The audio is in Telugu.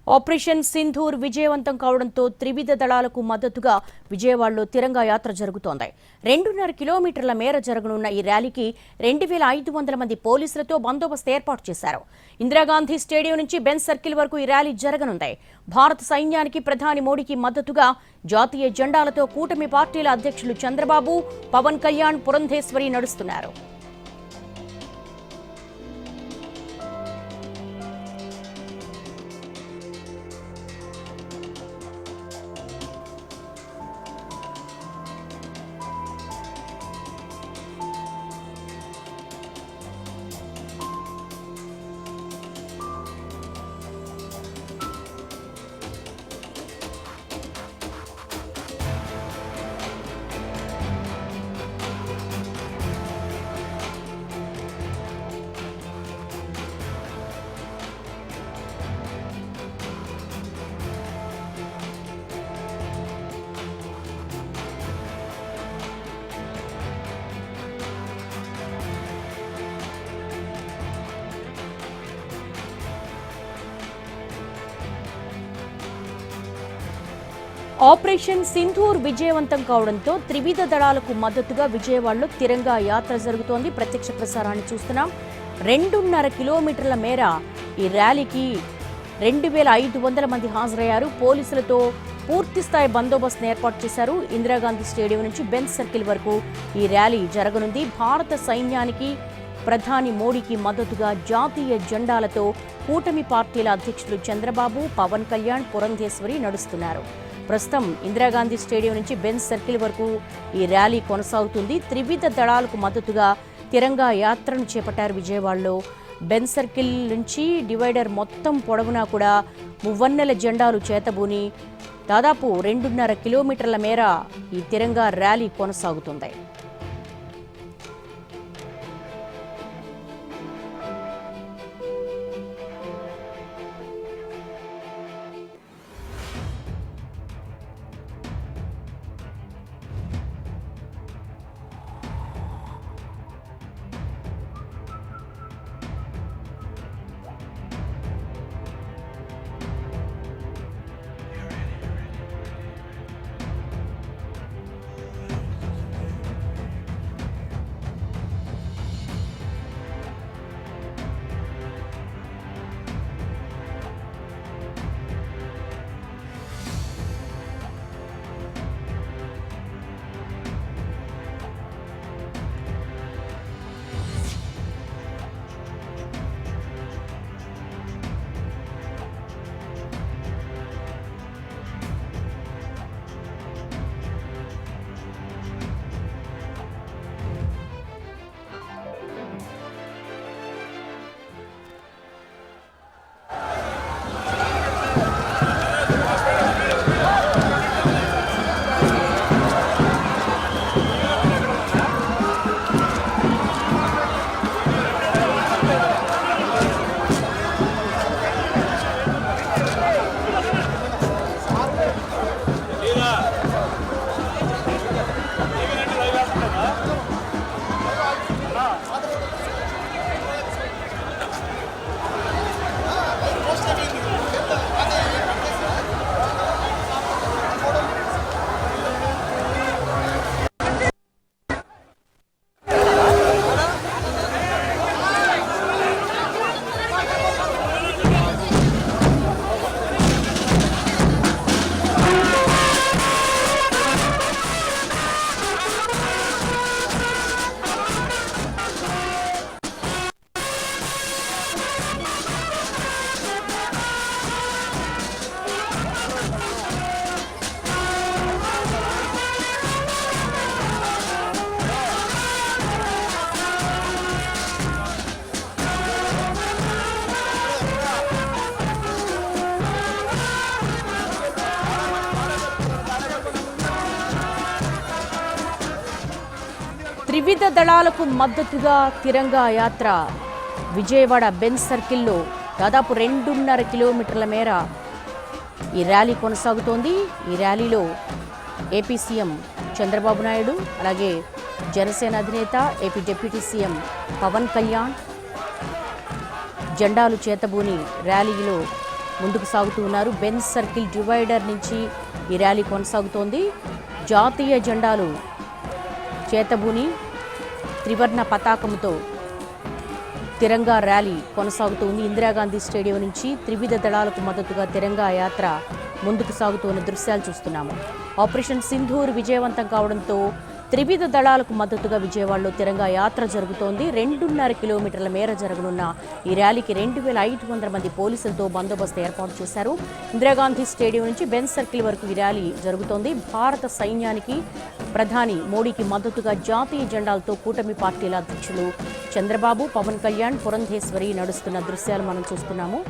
ఆపరేషన్ సింధూర్ విజయవంతం కావడంతో త్రివిధ దళాలకు మద్దతుగా విజయవాడలో తిరంగా యాత్ర జరుగుతోంది. 2.5 కిలోమీటర్ల మేర జరగనున్న ఈ ర్యాలీకి 2,500 మంది పోలీసులతో బందోబస్తు ఏర్పాటు చేశారు. ఇందిరాగాంధీ స్టేడియం నుంచి బెంజ్ సర్కిల్ వరకు ఈ ర్యాలీ జరగనుంది. భారత సైన్యానికి ప్రధాని మోడీకి మద్దతుగా జాతీయ జెండాలతో కూటమి పార్టీల అధ్యక్షులు చంద్రబాబు, పవన్ కళ్యాణ్, పురంధేశ్వరి నడుస్తున్నారు. ఆపరేషన్ సింధూర్ విజయవంతం కావడంతో త్రివిధ దళాలకు మద్దతుగా విజయవాడలో తిరంగా యాత్ర జరుగుతోంది. ప్రత్యక్ష ప్రసారాన్ని చూస్తున్నాం. 2.5 కిలోమీటర్ల మేర ఈ ర్యాలీకి 2,500 మంది హాజరయ్యారు. పోలీసులతో పూర్తిస్థాయి బందోబస్తును ఏర్పాటు చేశారు. ఇందిరాగాంధీ స్టేడియం నుంచి బెంజ్ సర్కిల్ వరకు ఈ ర్యాలీ జరగనుంది. భారత సైన్యానికి ప్రధాని మోడీకి మద్దతుగా జాతీయ జెండాలతో కూటమి పార్టీల అధ్యక్షులు చంద్రబాబు, పవన్ కళ్యాణ్, పురంధేశ్వరి నడుస్తున్నారు. ప్రస్తుతం ఇందిరాగాంధీ స్టేడియం నుంచి బెంజ్ సర్కిల్ వరకు ఈ ర్యాలీ కొనసాగుతుంది. త్రివిధ దళాలకు మద్దతుగా తిరంగా యాత్రను చేపట్టారు. విజయవాడలో బెంజ్ సర్కిల్ నుంచి డివైడర్ మొత్తం పొడవునా కూడా మువ్వన్నెల జెండాలు చేతబూని దాదాపు 2.5 కిలోమీటర్ల మేర ఈ తిరంగా ర్యాలీ కొనసాగుతుంది. త్రివిధ దళాలకు మద్దతుగా తిరంగా యాత్ర విజయవాడ బెంజ్ సర్కిల్లో దాదాపు 2.5 కిలోమీటర్ల మేర ఈ ర్యాలీ కొనసాగుతోంది. ఈ ర్యాలీలో ఏపీ సీఎం చంద్రబాబు నాయుడు, అలాగే జనసేన అధినేత AP deputy CM Pawan Kalyan జెండాలు చేతబూని ర్యాలీలో ముందుకు సాగుతూ ఉన్నారు. బెంజ్ సర్కిల్ డివైడర్ నుంచి ఈ ర్యాలీ కొనసాగుతోంది. జాతీయ జెండాలు చేతబూని త్రివర్ణ పతాకంతో తిరంగా ర్యాలీ కొనసాగుతోంది. ఇందిరాగాంధీ స్టేడియం నుంచి త్రివిధ దళాలకు మద్దతుగా తిరంగా యాత్ర ముందుకు సాగుతున్న దృశ్యాలు చూస్తున్నాము. ఆపరేషన్ సింధూర్ విజయవంతం కావడంతో త్రివిధ దళాలకు మద్దతుగా విజయవాడలో తిరంగా యాత్ర జరుగుతోంది. 2.5 కిలోమీటర్ల మేర జరగనున్న ఈ ర్యాలీకి 2500 మంది పోలీసులతో బందోబస్తు ఏర్పాటు చేశారు. ఇందిరాగాంధీ స్టేడియం నుంచి బెంజ్ సర్కిల్ వరకు ఈ ర్యాలీ జరుగుతోంది. భారత సైన్యానికి ప్రధాని మోడీకి మద్దతుగా జాతీయ జెండాలతో కూటమి పార్టీల అధ్యక్షులు చంద్రబాబు, పవన్ కళ్యాణ్, పురంధేశ్వరి నడుస్తున్న దృశ్యాలు మనం చూస్తున్నాము.